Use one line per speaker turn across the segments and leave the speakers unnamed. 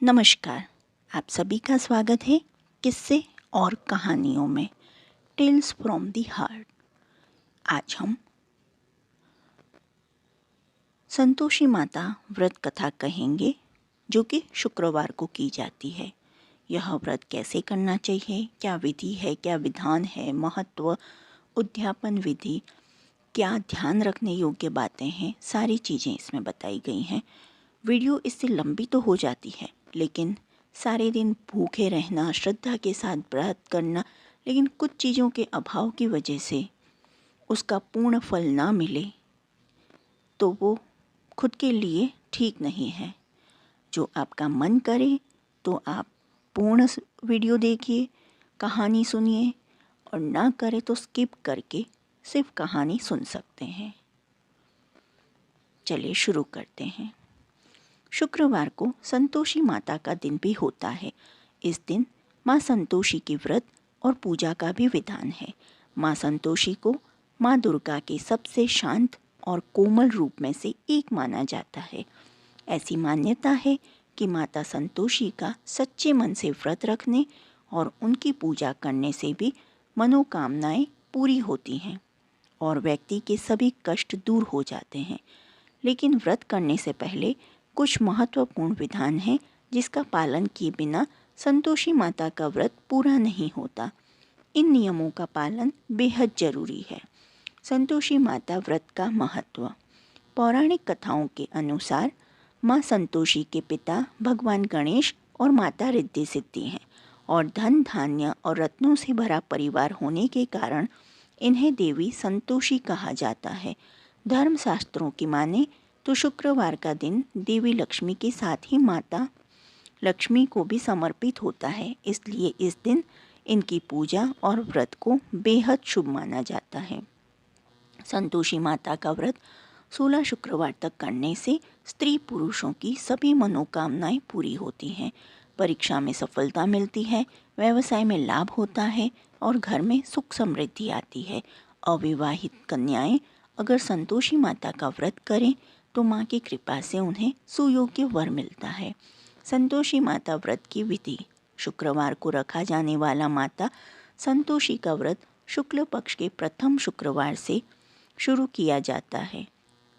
नमस्कार। आप सभी का स्वागत है किस्से और कहानियों में टेल्स फ्रॉम द हार्ट। आज हम संतोषी माता व्रत कथा कहेंगे जो कि शुक्रवार को की जाती है। यह व्रत कैसे करना चाहिए, क्या विधि है, क्या विधान है, महत्व, उद्यापन विधि, क्या ध्यान रखने योग्य बातें हैं, सारी चीज़ें इसमें बताई गई हैं। वीडियो इससे लंबी तो हो जाती है, लेकिन सारे दिन भूखे रहना, श्रद्धा के साथ व्रत करना, लेकिन कुछ चीज़ों के अभाव की वजह से उसका पूर्ण फल ना मिले तो वो खुद के लिए ठीक नहीं है। जो आपका मन करे तो आप पूर्ण वीडियो देखिए, कहानी सुनिए, और ना करे तो स्किप करके सिर्फ कहानी सुन सकते हैं। चलिए शुरू करते हैं। शुक्रवार को संतोषी माता का दिन भी होता है। इस दिन माँ संतोषी की व्रत और पूजा का भी विधान है। माँ संतोषी को माँ दुर्गा के सबसे शांत और कोमल रूप में से एक माना जाता है। ऐसी मान्यता है कि माता संतोषी का सच्चे मन से व्रत रखने और उनकी पूजा करने से भी मनोकामनाएं पूरी होती हैं और व्यक्ति के सभी कष्ट दूर हो जाते हैं। लेकिन व्रत करने से पहले कुछ महत्वपूर्ण विधान हैं जिसका पालन किए बिना संतोषी माता का व्रत पूरा नहीं होता। इन नियमों का पालन बेहद जरूरी है। संतोषी माता व्रत का महत्व। पौराणिक कथाओं के अनुसार माँ संतोषी के पिता भगवान गणेश और माता रिद्धि सिद्धि हैं और धन धान्य और रत्नों से भरा परिवार होने के कारण इन्हें देवी संतोषी कहा जाता है। धर्मशास्त्रों की माने तो शुक्रवार का दिन देवी लक्ष्मी के साथ ही माता लक्ष्मी को भी समर्पित होता है, इसलिए इस दिन इनकी पूजा और व्रत को बेहद शुभ माना जाता है। संतोषी माता का व्रत 16 शुक्रवार तक करने से स्त्री पुरुषों की सभी मनोकामनाएं पूरी होती हैं, परीक्षा में सफलता मिलती है, व्यवसाय में लाभ होता है और घर में सुख समृद्धि आती है। अविवाहित कन्याएं अगर संतोषी माता का व्रत करें तो माँ की कृपा से उन्हें सुयोग्य वर मिलता है। संतोषी माता व्रत की विधि। शुक्रवार को रखा जाने वाला माता संतोषी का व्रत शुक्ल पक्ष के प्रथम शुक्रवार से शुरू किया जाता है।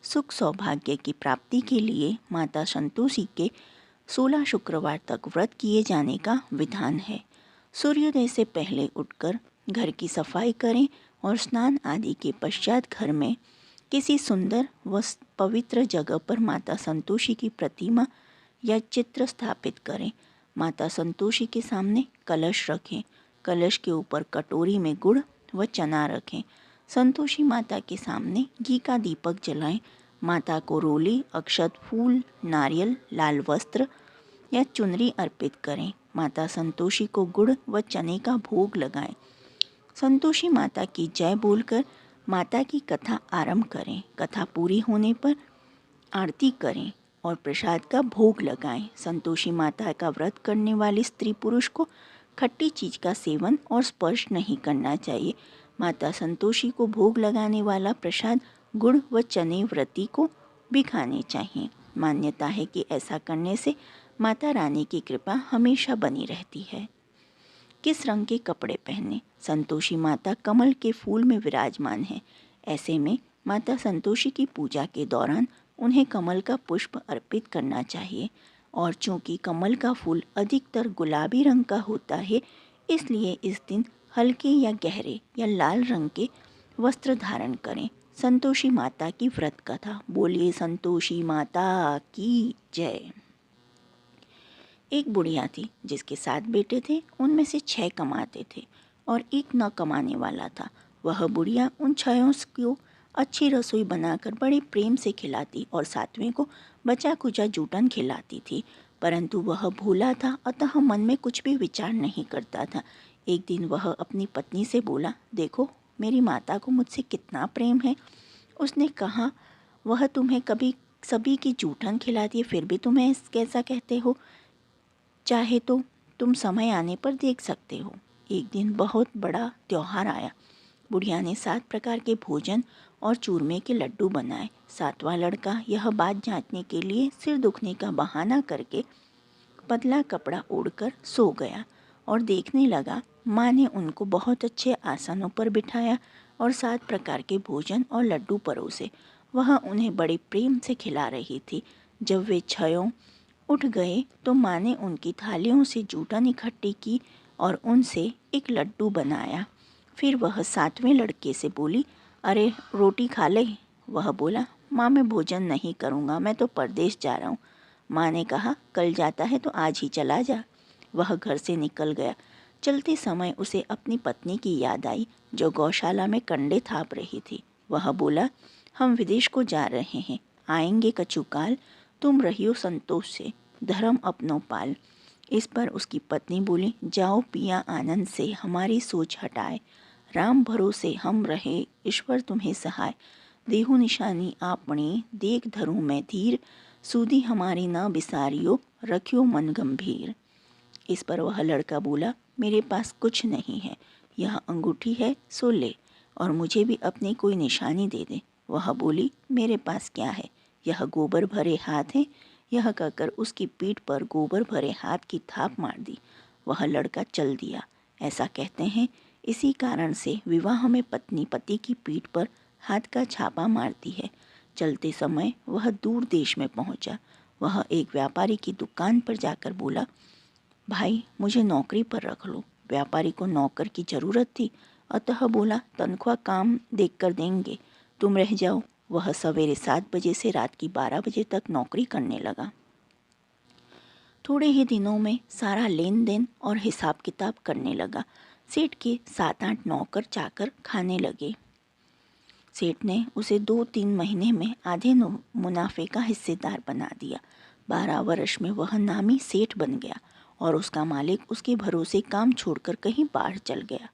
सुख सौभाग्य की प्राप्ति के लिए माता संतोषी के 16 शुक्रवार तक व्रत किए जाने का विधान है। सूर्योदय से पहले उठकर घर की सफाई करें और स्नान आदि के पश्चात घर में किसी सुंदर व पवित्र जगह पर माता संतोषी की प्रतिमा या चित्र स्थापित करें। माता संतोषी के सामने कलश रखें। कलश के ऊपर कटोरी में गुड़ व चना रखें। संतोषी माता के सामने घी का दीपक जलाएं। माता को रोली, अक्षत, फूल, नारियल, लाल वस्त्र या चुनरी अर्पित करें। माता संतोषी को गुड़ व चने का भोग लगाएं। संतोषी माता की जय बोलकर माता की कथा आरंभ करें। कथा पूरी होने पर आरती करें और प्रसाद का भोग लगाएं। संतोषी माता का व्रत करने वाले स्त्री पुरुष को खट्टी चीज का सेवन और स्पर्श नहीं करना चाहिए। माता संतोषी को भोग लगाने वाला प्रसाद गुड़ व चने व्रती को भी खाने चाहिए। मान्यता है कि ऐसा करने से माता रानी की कृपा हमेशा बनी रहती है। किस रंग के कपड़े पहने। संतोषी माता कमल के फूल में विराजमान है। ऐसे में माता संतोषी की पूजा के दौरान उन्हें कमल का पुष्प अर्पित करना चाहिए और चूंकि कमल का फूल अधिकतर गुलाबी रंग का होता है, इसलिए इस दिन हल्के या गहरे या लाल रंग के वस्त्र धारण करें। संतोषी माता की व्रत कथा। बोलिए संतोषी माता की जय। एक बुढ़िया थी जिसके 7 बेटे थे। उनमें से 6 कमाते थे और एक न कमाने वाला था। वह बुढ़िया उन 6 को अच्छी रसोई बनाकर बड़े प्रेम से खिलाती और 7वें को बचा कुचा जूठन खिलाती थी, परंतु वह भूला था, अतः मन में कुछ भी विचार नहीं करता था। एक दिन वह अपनी पत्नी से बोला, देखो मेरी माता को मुझसे कितना प्रेम है। उसने कहा, वह तुम्हें कभी सभी की जूठन खिलाती है, फिर भी तुम्हें कैसा कहते हो। चाहे तो तुम समय आने पर देख सकते हो। एक दिन बहुत बड़ा त्योहार आया। बुढ़िया ने 7 प्रकार के भोजन और चूरमे के लड्डू बनाए। 7वां लड़का यह बात जांचने के लिए सिर दुखने का बहाना करके पतला कपड़ा ओढ़कर सो गया और देखने लगा माँ ने उनको बहुत अच्छे आसनों पर बिठाया और 7 प्रकार के भोजन और लड्डू परोसे। वह उन्हें बड़े प्रेम से खिला रही थी। जब वे छयों उठ गए तो माँ ने उनकी थालियों से जूठन इकट्ठी की और उनसे एक लड्डू बनाया। फिर वह 7वें लड़के से बोली, अरे रोटी खा ले। वह बोला, माँ मैं भोजन नहीं करूँगा, मैं तो परदेश जा रहा हूँ। माँ ने कहा, कल जाता है तो आज ही चला जा। वह घर से निकल गया। चलते समय उसे अपनी पत्नी की याद आई जो गौशाला में कंडे थाप रही थी। वह बोला, हम विदेश को जा रहे हैं, आएंगे कछुकाल, तुम रहियो संतोष से, धर्म अपनो पाल। इस पर उसकी पत्नी बोली, जाओ पिया आनंद से हमारी सोच हटाए, राम भरोसे हम रहे, ईश्वर तुम्हें सहाय। देहु निशानी आपने, देख धरूं मैं धीर, सूदी हमारी न बिसारियो, रखियो मन गंभीर। इस पर वह लड़का बोला, मेरे पास कुछ नहीं है, यह अंगूठी है सो ले, और मुझे भी अपनी कोई निशानी दे दे। वह बोली, मेरे पास क्या है, यह गोबर भरे हाथ हैं। यह कहकर उसकी पीठ पर गोबर भरे हाथ की थाप मार दी। वह लड़का चल दिया। ऐसा कहते हैं, इसी कारण से विवाह में पत्नी पति की पीठ पर हाथ का छापा मारती है। चलते समय वह दूर देश में पहुंचा। वह एक व्यापारी की दुकान पर जाकर बोला, भाई मुझे नौकरी पर रख लो। व्यापारी को नौकर की ज़रूरत थी, अतः बोला, तनख्वाह काम देखकर देंगे, तुम रह जाओ। वह सवेरे 7 बजे से रात की 12 बजे तक नौकरी करने लगा। थोड़े ही दिनों में सारा लेन देन और हिसाब किताब करने लगा। सेठ के 7-8 नौकर चाकर खाने लगे। सेठ ने उसे 2-3 महीने में आधे मुनाफे का हिस्सेदार बना दिया। 12 वर्ष में वह नामी सेठ बन गया और उसका मालिक उसके भरोसे काम छोड़कर कहीं बाहर चल गया।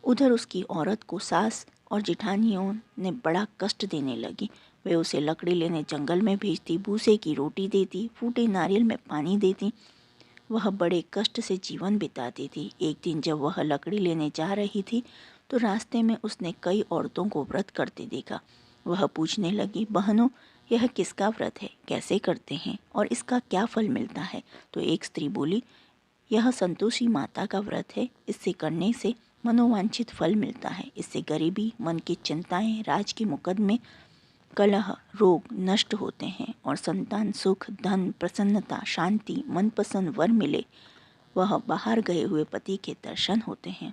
उधर उसकी औरत को सास और जिठानियों ने बड़ा कष्ट देने लगी। वे उसे लकड़ी लेने जंगल में भेजती, भूसे की रोटी देती, फूटे नारियल में पानी देती। वह बड़े कष्ट से जीवन बिताती थी। एक दिन जब वह लकड़ी लेने जा रही थी तो रास्ते में उसने कई औरतों को व्रत करते देखा। वह पूछने लगी, बहनों यह किसका व्रत है, कैसे करते हैं और इसका क्या फल मिलता है? तो एक स्त्री बोली, यह संतोषी माता का व्रत है, इससे करने से मनोवांछित फल मिलता है। इससे गरीबी, मन की चिंताएं, राज के मुकदमे, कलह, रोग नष्ट होते हैं और संतान, सुख, धन, प्रसन्नता, शांति, मनपसंद वर मिले। वह बाहर गए हुए पति के दर्शन होते हैं।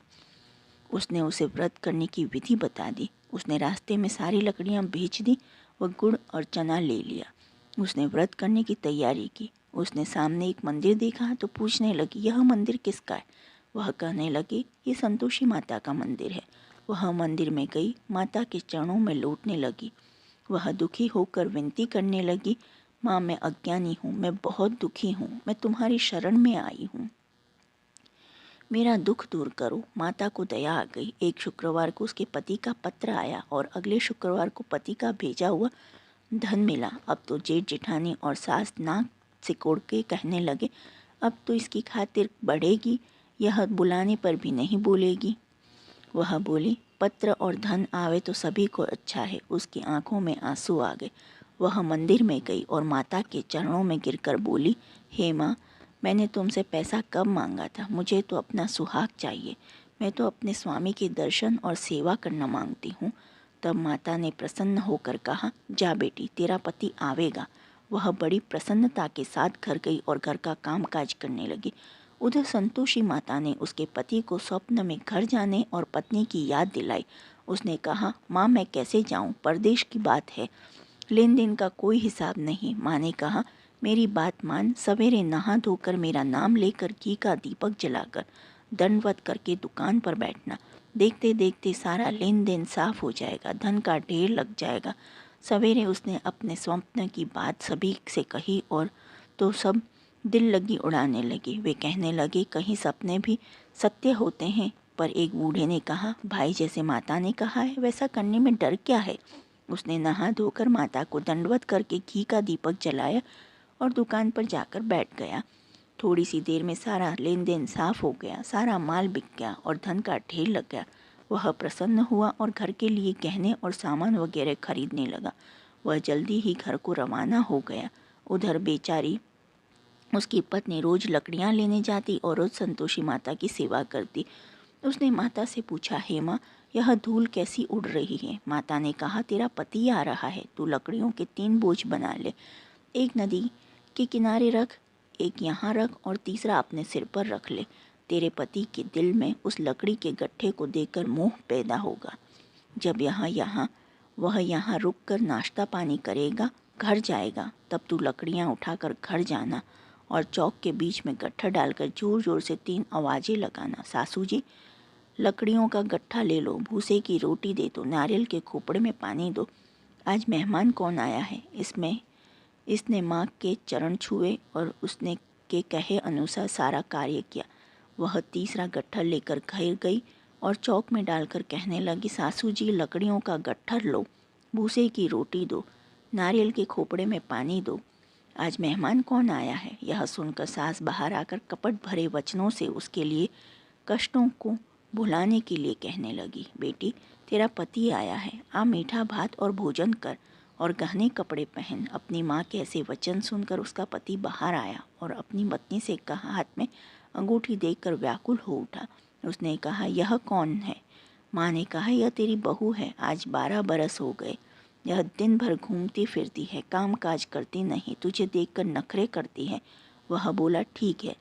उसने उसे व्रत करने की विधि बता दी। उसने रास्ते में सारी लकड़ियां बेच दी व गुड़ और चना ले लिया। उसने व्रत करने की तैयारी की। उसने सामने एक मंदिर देखा तो पूछने लगी, यह मंदिर किसका है? वह कहने लगी, ये संतोषी माता का मंदिर है। वह मंदिर में गई, माता के चरणों में लौटने लगी। वह दुखी होकर विनती करने लगी, माँ मैं अज्ञानी हूँ, मैं बहुत दुखी हूँ, मैं तुम्हारी शरण में आई हूँ, मेरा दुख दूर करो। माता को दया आ गई। एक शुक्रवार को उसके पति का पत्र आया और अगले शुक्रवार को पति का भेजा हुआ धन मिला। अब तो जेठ जेठानी और सास नाक सिकोड़ के कहने लगे, अब तो इसकी खातिर बढ़ेगी, यह बुलाने पर भी नहीं बोलेगी। वह बोली, पत्र और धन आवे तो सभी को अच्छा है। उसकी आंखों में आंसू आ गए। वह मंदिर में गई और माता के चरणों में गिरकर बोली, हे माँ, मैंने तुमसे पैसा कब मांगा था? मुझे तो अपना सुहाग चाहिए। मैं तो अपने स्वामी के दर्शन और सेवा करना मांगती हूँ। तब माता ने प्रसन्न होकर कहा, जा बेटी, तेरा पति आवेगा। वह बड़ी प्रसन्नता के साथ घर गई और घर का काम काज करने लगी। उधर संतोषी माता ने उसके पति को स्वप्न में घर जाने और पत्नी की याद दिलाई। उसने कहा, माँ मैं कैसे जाऊँ, परदेश की बात है, लेन देन का कोई हिसाब नहीं। माँ ने कहा, मेरी बात मान, सवेरे नहा धोकर मेरा नाम लेकर घी का दीपक जलाकर दंडवत करके दुकान पर बैठना। देखते देखते सारा लेन देन साफ हो जाएगा, धन का ढेर लग जाएगा। सवेरे उसने अपने स्वप्न की बात सभी से कही और तो सब दिल लगी उड़ाने लगे। वे कहने लगे, कहीं सपने भी सत्य होते हैं। पर एक बूढ़े ने कहा, भाई जैसे माता ने कहा है वैसा करने में डर क्या है? उसने नहा धोकर माता को दंडवत करके घी का दीपक जलाया और दुकान पर जाकर बैठ गया। थोड़ी सी देर में सारा लेन देन साफ हो गया, सारा माल बिक गया और धन का ढेर लग गया। वह प्रसन्न हुआ और घर के लिए गहने और सामान वगैरह खरीदने लगा। वह जल्दी ही घर को रवाना हो गया। उधर बेचारी उसकी पत्नी रोज लकड़ियाँ लेने जाती और रोज संतोषी माता की सेवा करती। उसने माता से पूछा, हे माँ, यह धूल कैसी उड़ रही है? माता ने कहा, तेरा पति आ रहा है, तू लकड़ियों के 3 बोझ बना ले। एक नदी के किनारे रख, एक यहाँ रख और तीसरा अपने सिर पर रख ले। तेरे पति के दिल में उस लकड़ी के गट्ठे को देखकर मोह पैदा होगा। जब वह यहाँ रुक कर नाश्ता पानी करेगा, घर जाएगा, तब तू लकड़ियाँ उठाकर घर जाना और चौक के बीच में गट्ठा डालकर जोर जोर से 3 आवाज़ें लगाना, सासू जी, लकड़ियों का गट्ठा ले लो, भूसे की रोटी दे दो, नारियल के खोपड़े में पानी दो। आज मेहमान कौन आया है? इसने माँ के चरण छुए और उसने के कहे अनुसार सारा कार्य किया। वह तीसरा गट्ठर लेकर घर गई और चौक में डालकर कहने लगी, सासू जी, लकड़ियों का गट्ठर लो, भूसे की रोटी दो, नारियल के खोपड़े में पानी दो। आज मेहमान कौन आया है? यह सुनकर सास बाहर आकर कपट भरे वचनों से उसके लिए कष्टों को भुलाने के लिए कहने लगी, बेटी, तेरा पति आया है, आ मीठा भात और भोजन कर और गहने कपड़े पहन। अपनी माँ के ऐसे वचन सुनकर उसका पति बाहर आया और अपनी पत्नी से कहा, हाथ में अंगूठी देखकर व्याकुल हो उठा। उसने कहा, यह कौन है? माँ ने कहा, यह तेरी बहू है, आज 12 बरस हो गए। यह दिन भर घूमती फिरती है, काम काज करती नहीं, तुझे देखकर नखरे करती है। वह बोला, ठीक है,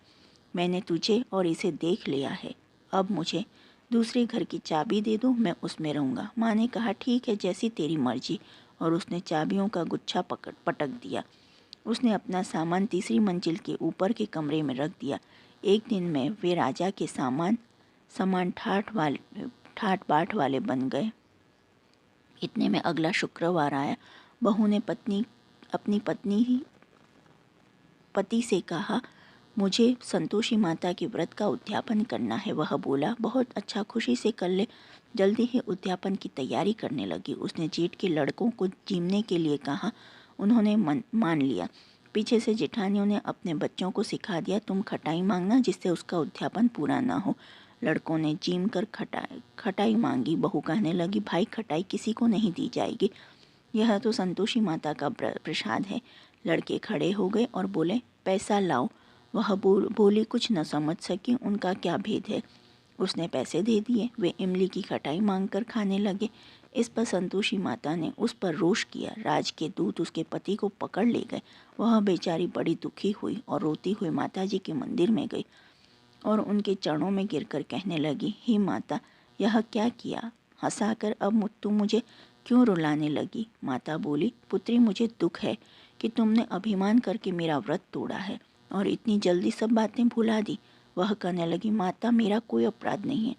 मैंने तुझे और इसे देख लिया है, अब मुझे दूसरे घर की चाबी दे दो, मैं उसमें रहूँगा। माँ ने कहा, ठीक है, जैसी तेरी मर्जी, और उसने चाबियों का गुच्छा पटक दिया। उसने अपना सामान तीसरी मंजिल के ऊपर के कमरे में रख दिया। एक दिन में वे राजा के सामान ठाट बाट वाले बन गए। इतने में अगला शुक्रवार आया। बहू ने अपनी पति से कहा, मुझे संतोषी माता के व्रत का उद्यापन करना है। वह बोला, बहुत अच्छा, खुशी से कर ले। जल्दी ही उद्यापन की तैयारी करने लगी। उसने जेठ के लड़कों को जीमने के लिए कहा, उन्होंने मान लिया। पीछे से जेठानियों ने अपने बच्चों को सिखा दिया, तुम खटाई मांगना जिससे उसका उद्यापन पूरा ना हो। लड़कों ने जीम कर खटाई मांगी। बहू कहने लगी, भाई, खटाई किसी को नहीं दी जाएगी, यह तो संतोषी माता का प्रसाद है। लड़के खड़े हो गए और बोले, पैसा लाओ। वह बोली, कुछ न समझ सकी उनका क्या भेद है। उसने पैसे दे दिए। वे इमली की खटाई मांगकर खाने लगे। इस पर संतोषी माता ने उस पर रोष किया। राज के दूत उसके पति को पकड़ ले गए। वह बेचारी बड़ी दुखी हुई और रोती हुई माता जी के मंदिर में गई और उनके चरणों में गिरकर कहने लगी, हे माता, यह क्या किया? हंसाकर अब तुम मुझे क्यों रुलाने लगी? माता बोली, पुत्री, मुझे दुख है कि तुमने अभिमान करके मेरा व्रत तोड़ा है और इतनी जल्दी सब बातें भुला दी। वह कहने लगी, माता, मेरा कोई अपराध नहीं है,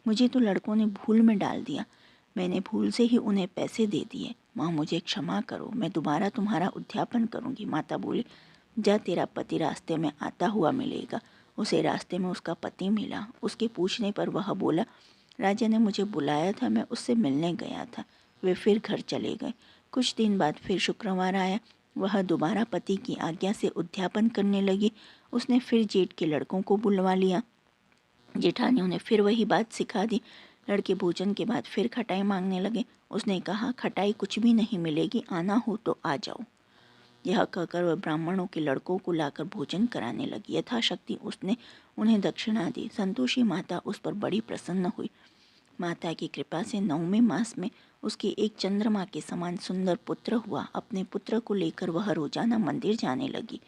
मुझे तो लड़कों ने भूल में डाल दिया, मैंने भूल से ही उन्हें पैसे दे दिए। माँ, मुझे क्षमा करो, मैं दोबारा तुम्हारा उद्यापन करूँगी। माता बोली, जा, तेरा पति रास्ते में आता हुआ मिलेगा। उसे रास्ते में उसका पति मिला। उसके पूछने पर वह बोला, राजा ने मुझे बुलाया था, मैं उससे मिलने गया था। वे फिर घर चले गए। कुछ दिन बाद फिर शुक्रवार आया। वह दोबारा पति की आज्ञा से उद्यापन करने लगी। उसने फिर जेठ के लड़कों को बुलवा लिया। जेठानियों ने फिर वही बात सिखा दी। लड़के भोजन के बाद फिर खटाई मांगने लगे। उसने कहा, खटाई कुछ भी नहीं मिलेगी, आना हो तो आ जाओ। यह कहकर वह ब्राह्मणों के लड़कों को लाकर भोजन कराने लगी। यथाशक्ति उसने उन्हें दक्षिणा दी। संतोषी माता उस पर बड़ी प्रसन्न हुई। माता की कृपा से 9वें मास में उसके एक चंद्रमा के समान सुंदर पुत्र हुआ। अपने पुत्र को लेकर वह रोजाना मंदिर जाने लगी।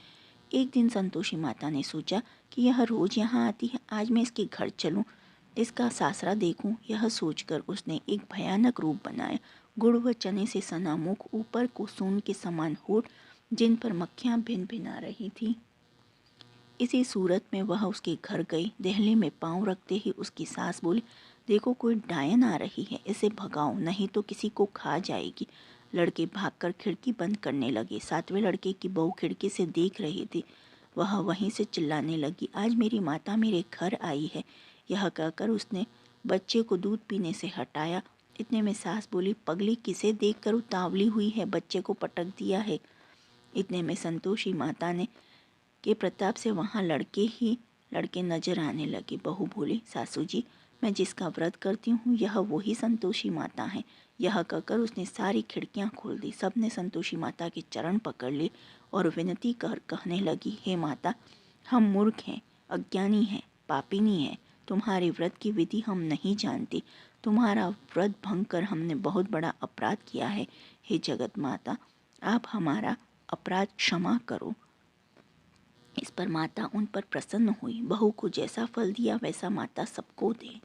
एक दिन संतोषी माता ने सोचा कि यह रोज यहाँ आती है, आज मैं इसके घर चलूं, इसका सासरा देखूं। यह सोचकर उसने एक भयानक रूप बनाया। गुड़ व चने से सना मुख, ऊपर को सोन के समान होठ, जिन पर मक्खियाँ भिन भिना रही थी। इसी सूरत में वह उसके घर गई। देहली में पांव रखते ही उसकी सास बोली, देखो, कोई डायन आ रही है, इसे भगाओ, नहीं तो किसी को खा जाएगी। लड़के भागकर खिड़की बंद करने लगे। 7वें लड़के की बहू खिड़की से देख रही थी। वह वहीं से चिल्लाने लगी, आज मेरी माता मेरे घर आई है। यह कहकर उसने बच्चे को दूध पीने से हटाया। इतने में सास बोली, पगली, किसे देखकर उतावली हुई है, बच्चे को पटक दिया है। इतने में संतोषी माता ने के प्रताप से वहाँ लड़के नजर आने लगे। बहू बोली, सासू जी, मैं जिसका व्रत करती हूँ यह वही संतोषी माता है। यह कहकर उसने सारी खिड़कियाँ खोल दी। सबने संतोषी माता के चरण पकड़ लिए और विनती कर कहने लगी, हे माता, हम मूर्ख हैं, अज्ञानी हैं, पापिनी हैं। तुम्हारे व्रत की विधि हम नहीं जानती। तुम्हारा व्रत भंग कर हमने बहुत बड़ा अपराध किया है। हे जगत माता, आप हमारा अपराध क्षमा करो। इस पर माता उन पर प्रसन्न हुई। बहू को जैसा फल दिया वैसा माता सबको दे।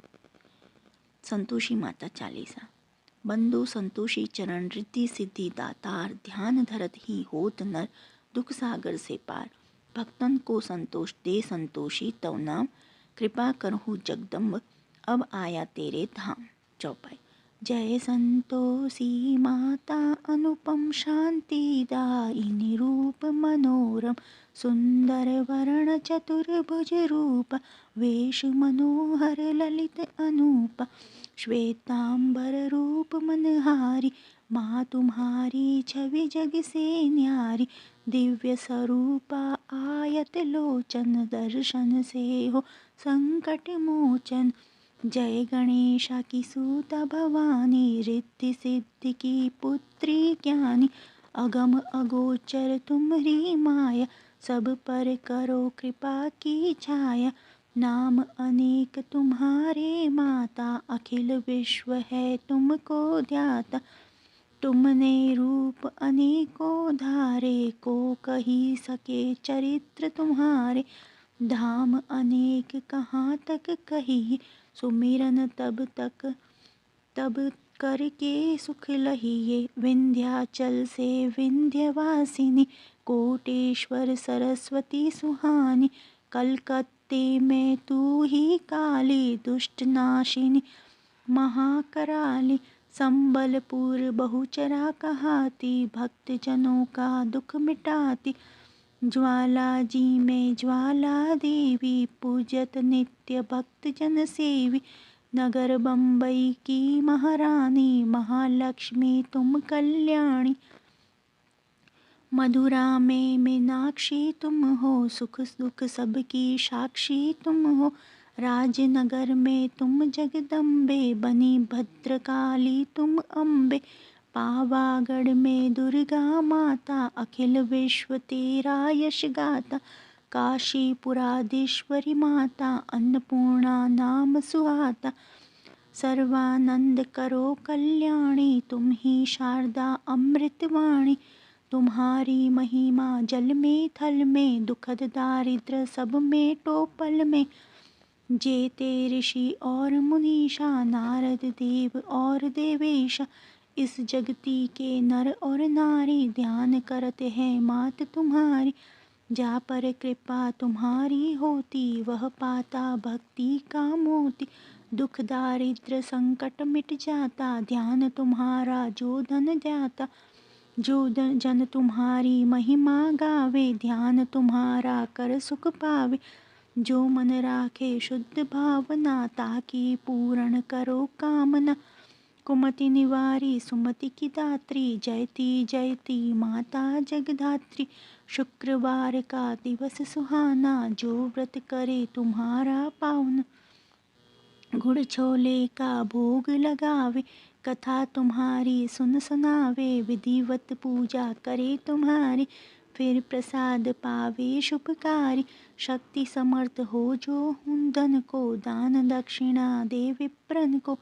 संतोषी माता चालीसा। बंधु संतोषी चरण रिद्धि सिद्धि दातार, ध्यान धरत ही होत नर, दुख सागर से पार। भक्तन को संतोष दे संतोषी, तव नाम कृपा करहु जगदम्ब, अब आया तेरे धाम। चौपाई। जय संतोषी माता अनुपम शांति दायिनी, रूप मनोरम सुंदर वर्ण चतुर्भुज रूप, वेश मनोहर ललित अनूप, श्वेतांबर रूप मनहारी, माँ तुम्हारी छवि जग से न्यारी, दिव्य स्वरूपा आयत लोचन, दर्शन से हो संकट मोचन। जय गणेशा की सूता भवानी, रिद्धि सिद्धि की पुत्री ज्ञानी, अगम अगोचर तुम्हारी माया, सब पर करो कृपा की छाया। नाम अनेक तुम्हारे माता, अखिल विश्व है तुमको ध्याता, तुमने रूप अनेकों धारे, को कही सके चरित्र तुम्हारे। धाम अनेक कहाँ तक कही, सुमिरन तब करके सुख लहिए, विंध्याचल से विंध्यवासिनी, कोटेश्वर सरस्वती सुहानी, कलकत्ते में तू ही काली, दुष्ट नाशिनी महाकराली, संबलपुर बहुचरा कहाती, भक्त जनों का दुख मिटाती, ज्वाला जी में ज्वाला देवी, पूजत नित्य भक्त जन सेवी, नगर बम्बई की महारानी, महालक्ष्मी तुम कल्याणी, मधुरा में मीनाक्षी तुम हो, सुख दुख सबकी साक्षी तुम हो, राजनगर में तुम जगदम्बे, बनी भद्रकाली तुम अम्बे, पावागढ़ में दुर्गा माता, अखिल विश्व तेरा यश गाता, काशीपुराधीश्वरी माता, अन्नपूर्णा नाम सुहाता, सर्वानंद करो कल्याणी, तुम ही शारदा अमृतवाणी, तुम्हारी महिमा जल में थल में, दुखद दारिद्र सब में टोपल में, जेते ऋषि और मुनीषा, नारद देव और देवेशा, इस जगती के नर और नारी, ध्यान करते हैं मात तुम्हारी, जा पर कृपा तुम्हारी होती, वह पाता भक्ति का मोती, दुख दारिद्र संकट मिट जाता, ध्यान तुम्हारा जो धन जाता, जो जन तुम्हारी महिमा गावे, ध्यान तुम्हारा कर सुख पावे, जो मन राखे शुद्ध भावना, ताकि पूर्ण करो कामना, कुमति निवारी सुमति की दात्री, जयती जयती माता जगधात्री, शुक्रवार का दिवस सुहाना, जो व्रत करे तुम्हारा पावन, गुड़ छोले का भोग लगावे, कथा तुम्हारी सुन सुनावे, विधिवत पूजा करे तुम्हारी, फिर प्रसाद पावे शुभकारी, शक्ति समर्थ हो जो धन को, दान दक्षिणा दे विप्रन को,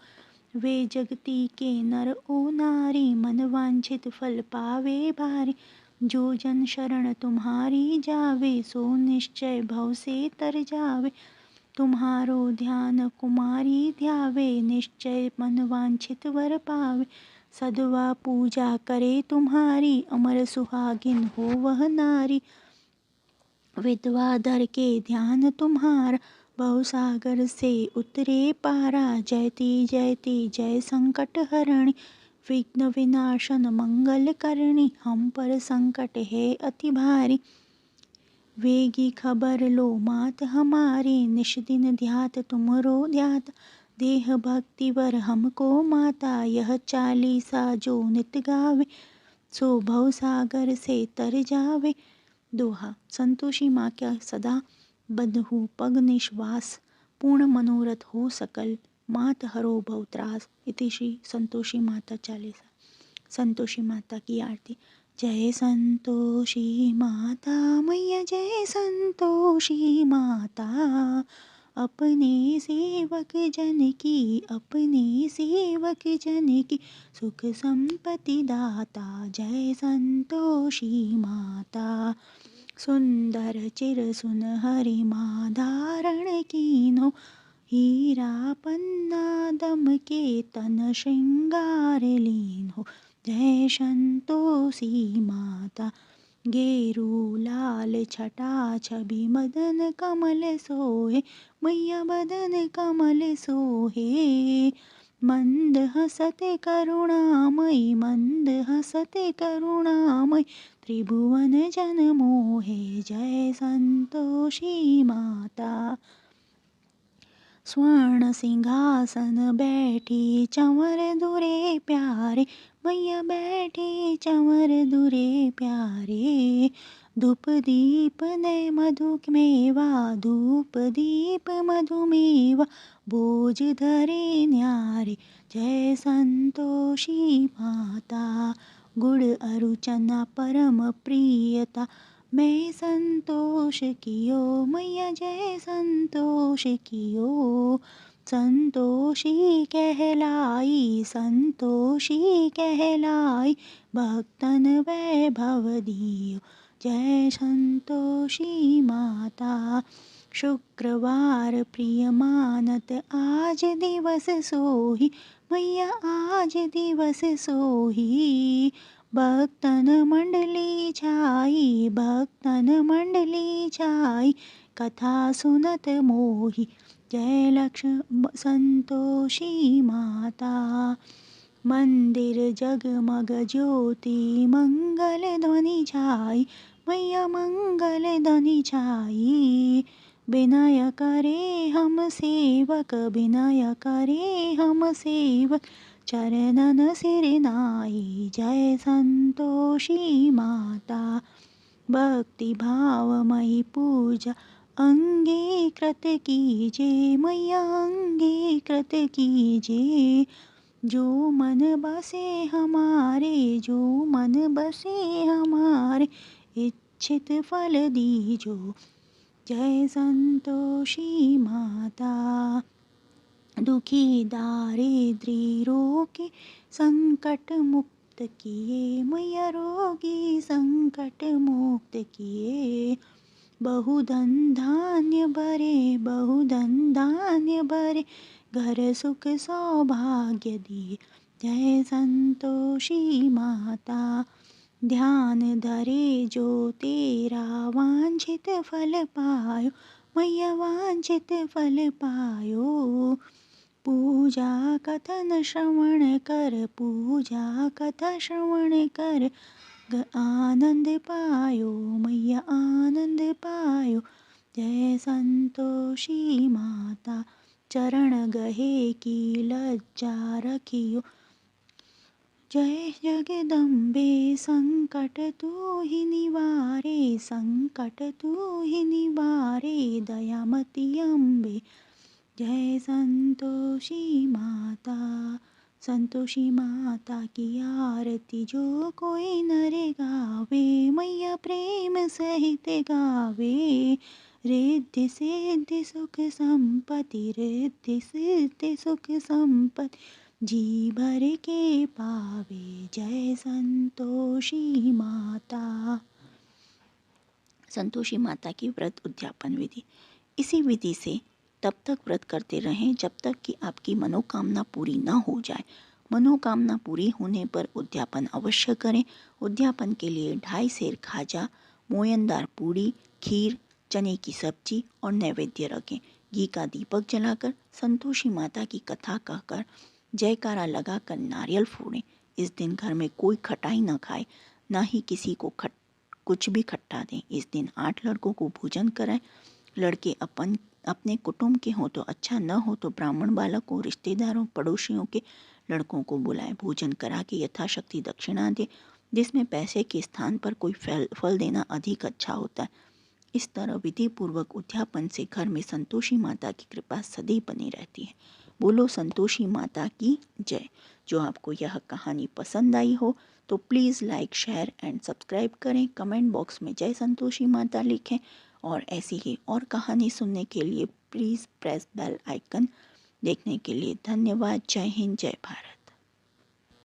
वे जगती के नर ओ नारी, मन वांछित फल पावे भारी, जो जन शरण तुम्हारी जावे, सो निश्चय भव से तर जावे, तुम्हारो ध्यान कुमारी ध्यावे, निश्चय मन वांछित वर पावे, सदवा पूजा करे तुम्हारी, अमर सुहागिन हो वह नारी, विधवा धर के ध्यान तुम्हारा, भवसागर से उतरे पारा, जयती जयती जय संकट हरणी, विघ्न विनाशन मंगल करणी, हम पर संकट है अति भारी, वेगी खबर लो मात हमारी, निश दिन ध्यात तुमरो ध्यात, देह भक्ति वर हमको माता, यह चालीसा जो नित गावे, सो भव सागर से तर जावे। दोहा। संतोषी माँ क्या सदा बंधु पग निश्वास, पूर्ण मनोरथ हो सकल, मात हरो भवत्रास। इति श्री संतोषी माता चालीसा। संतोषी माता की आरती। जय संतोषी माता मैया जय संतोषी माता, अपने सेवक जन की सुख संपत्ति दाता। जय संतोषी माता, सुंदर चिर सुन हरि माँ धारण कीन्हो, हीरा पन्ना दम के तन श्रृंगार लीन हो। जय संतोषी माता, गेरू लाल छटा छवि मदन कमल सोहे, मैया बदन कमल सोहे। मंद हसते करुणामयी त्रिभुवन जन मोहे। जय संतोषी माता, स्वर्ण सिंहासन बैठी चंवर दुरे प्यारे, मैया बैठी चंवर दुरे प्यारे। धूप दीप ने मधुमेवा बोझ धरे न्यारे। जय संतोषी माता, गुड़ अरु चना परम प्रियता, मैं संतोष कियो मैया जय संतोष कियो। संतोषी कहलाई भक्तन वैभव दियो। जय संतोषी माता, शुक्रवार प्रिय मानत आज दिवस सोही, मैया आज दिवस सोही। भक्तन मंडली छाई कथा सुनत मोही। जय लक्ष्मी संतोषी माता, मंदिर जगमग ज्योति मंगल ध्वनि छाई, मैया मंगल ध्वनि छाई। विनय करे हम सेवक चरणन सिर नाई। जय संतोषी माता, भक्ति भावमयी पूजा अंगीकृत कीजे, मैया अंगीकृत कीजे। जो मन बसे हमारे इच्छित फल दीजो। जय संतोषी माता, दुखी दारिद्री रोगी संकट मुक्त किए, मैया रोगी संकट मुक्त किए। बहुधन धान्य भरे घर सुख सौभाग्य दिए। जय संतोषी माता, ध्यान धरे जो तेरा वांछित फल पायो, मैया वांछित फल पायो। पूजा कथा श्रवण कर आनंद पायो, मैया आनंद पायो। जय संतोषी माता, चरण गहे की लज्जा रखियो। जय जगदम्बे संकट तू ही निवारे दयामती अम्बे। जय संतोषी माता की आरती जो कोई नर गावे, मैया प्रेम सहित गावे। रिद्धि सिद्धि सुख संपत्ति जी भर के पावे। जय संतोषी माता। संतोषी माता की व्रत उद्यापन विधि। इसी विधि से तब तक व्रत करते रहें जब तक कि आपकी मनोकामना पूरी न हो जाए। मनोकामना पूरी होने पर उद्यापन अवश्य करें। उद्यापन के लिए 2.5 सेर खाजा, मोयनदार पूड़ी, खीर, चने की सब्जी और नैवेद्य रखें। घी का दीपक जलाकर संतोषी माता की कथा कहकर जयकारा लगाकर नारियल फोड़ें। इस दिन घर में कोई खटाई न खाए, ना ही किसी को कुछ भी खट्टा दें। इस दिन 8 लड़कों को भोजन कराएं। लड़के अपने कुटुंब के हो तो अच्छा, न हो तो ब्राह्मण बालक को, रिश्तेदारों पड़ोसियों के लड़कों को बुलाएं। भोजन करा के यथाशक्ति दक्षिणा दें, जिसमें पैसे के स्थान पर कोई फल देना अधिक अच्छा होता है। इस तरह विधि पूर्वक उद्यापन से घर में संतोषी माता की कृपा सदैव बनी रहती है। बोलो संतोषी माता की जय। जो आपको यह कहानी पसंद आई हो तो please like, share and subscribe करें। कमेंट बॉक्स में जय संतोषी माता लिखें और ऐसी ही और कहानी सुनने के लिए प्लीज़ प्रेस बेल आइकन। देखने के लिए धन्यवाद। जय हिंद, जय भारत।